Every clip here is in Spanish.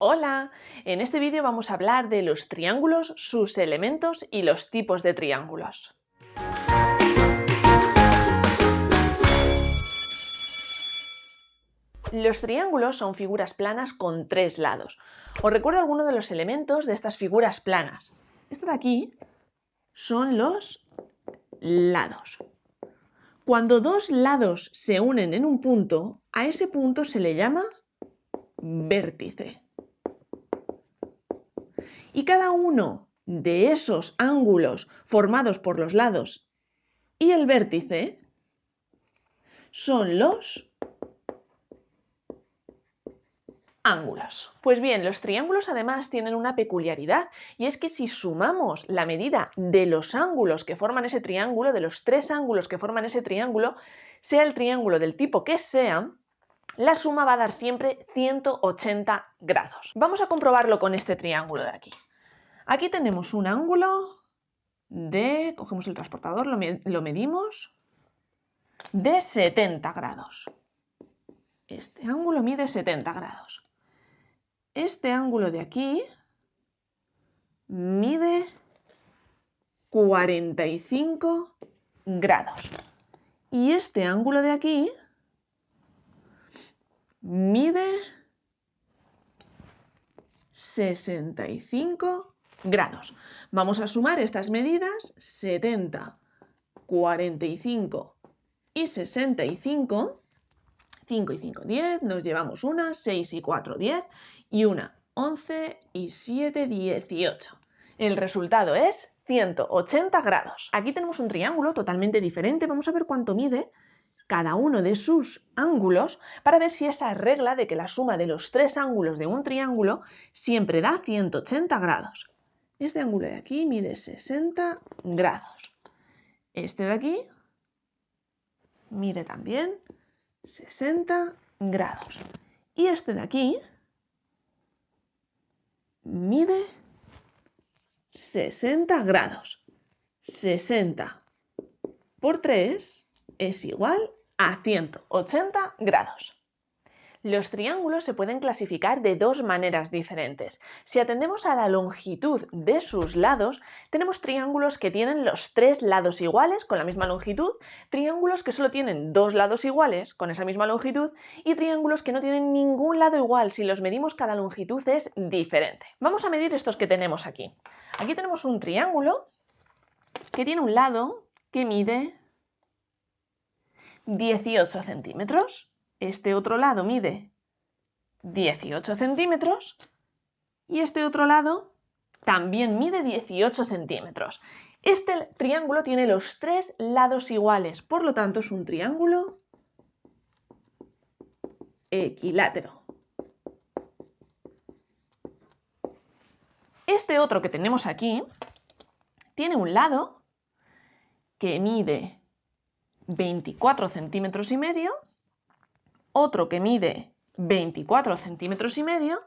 Hola, en este vídeo vamos a hablar de los triángulos, sus elementos y los tipos de triángulos. Los triángulos son figuras planas con tres lados. Os recuerdo algunos de los elementos de estas figuras planas. Esto de aquí son los lados. Cuando dos lados se unen en un punto, a ese punto se le llama vértice. Y cada uno de esos ángulos formados por los lados y el vértice son los ángulos. Pues bien, los triángulos además tienen una peculiaridad y es que si sumamos la medida de los ángulos que forman ese triángulo, de los tres ángulos que forman ese triángulo, sea el triángulo del tipo que sea, la suma va a dar siempre 180 grados. Vamos a comprobarlo con este triángulo de aquí. Aquí tenemos un ángulo cogemos el transportador, lo medimos, de 70 grados. Este ángulo mide 70 grados. Este ángulo de aquí mide 45 grados. Y este ángulo de aquí mide 65 grados. Vamos a sumar estas medidas, 70, 45 y 65. 5 y 5, 10, nos llevamos una, 6 y 4, 10, y una, 11 y 7, 18. El resultado es 180 grados. Aquí tenemos un triángulo totalmente diferente. Vamos a ver cuánto mide cada uno de sus ángulos para ver si esa regla de que la suma de los tres ángulos de un triángulo siempre da 180 grados. Este ángulo de aquí mide 60 grados. Este de aquí mide también 60 grados. Y este de aquí mide 60 grados. 60 por 3 es igual a 180 grados. Los triángulos se pueden clasificar de dos maneras diferentes. Si atendemos a la longitud de sus lados, tenemos triángulos que tienen los tres lados iguales con la misma longitud, triángulos que solo tienen dos lados iguales con esa misma longitud y triángulos que no tienen ningún lado igual. Si los medimos, cada longitud es diferente. Vamos a medir estos que tenemos aquí. Aquí tenemos un triángulo que tiene un lado que mide 18 centímetros. Este otro lado mide 18 centímetros y este otro lado también mide 18 centímetros. Este triángulo tiene los tres lados iguales, por lo tanto es un triángulo equilátero. Este otro que tenemos aquí tiene un lado que mide 24 centímetros y medio, otro que mide 24 centímetros y medio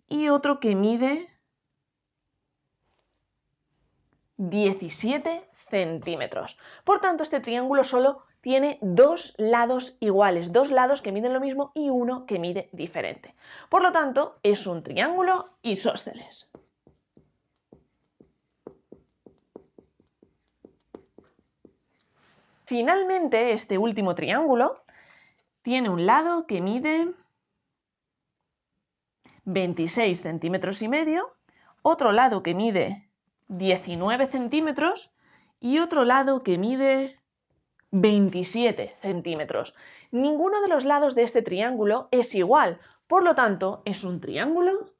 y otro que mide 17 centímetros. Por tanto, este triángulo solo tiene dos lados iguales, dos lados que miden lo mismo y uno que mide diferente. Por lo tanto, es un triángulo isósceles. Finalmente, este último triángulo tiene un lado que mide 26 centímetros y medio, otro lado que mide 19 centímetros y otro lado que mide 27 centímetros. Ninguno de los lados de este triángulo es igual, por lo tanto, es un triángulo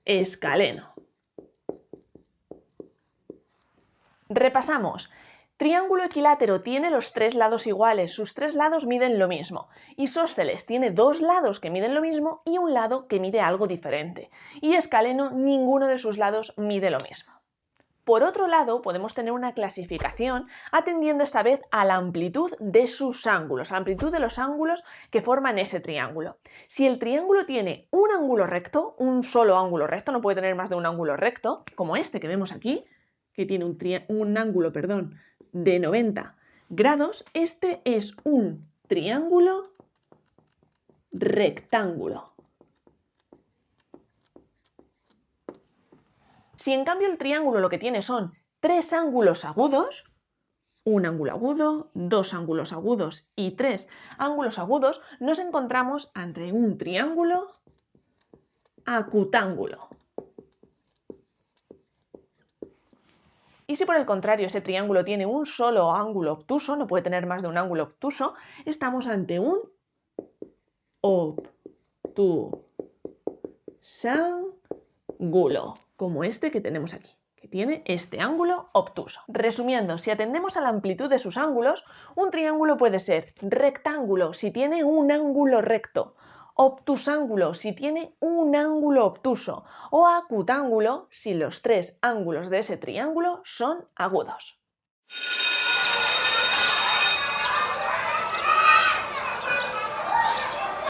escaleno. Repasamos. Triángulo equilátero tiene los tres lados iguales, sus tres lados miden lo mismo. Isósceles tiene dos lados que miden lo mismo y un lado que mide algo diferente. Y escaleno, ninguno de sus lados mide lo mismo. Por otro lado, podemos tener una clasificación atendiendo esta vez a la amplitud de sus ángulos, la amplitud de los ángulos que forman ese triángulo. Si el triángulo tiene un ángulo recto, un solo ángulo recto, no puede tener más de un ángulo recto, como este que vemos aquí, que tiene un ángulo de 90 grados, este es un triángulo rectángulo. Si en cambio el triángulo lo que tiene son 3 ángulos agudos, un ángulo agudo, 2 ángulos agudos y 3 ángulos agudos, nos encontramos ante un triángulo acutángulo. Y si por el contrario ese triángulo tiene un solo ángulo obtuso, no puede tener más de un ángulo obtuso, estamos ante un obtusángulo, como este que tenemos aquí, que tiene este ángulo obtuso. Resumiendo, si atendemos a la amplitud de sus ángulos, un triángulo puede ser rectángulo si tiene un ángulo recto, obtusángulo si tiene un ángulo obtuso o acutángulo si los 3 ángulos de ese triángulo son agudos.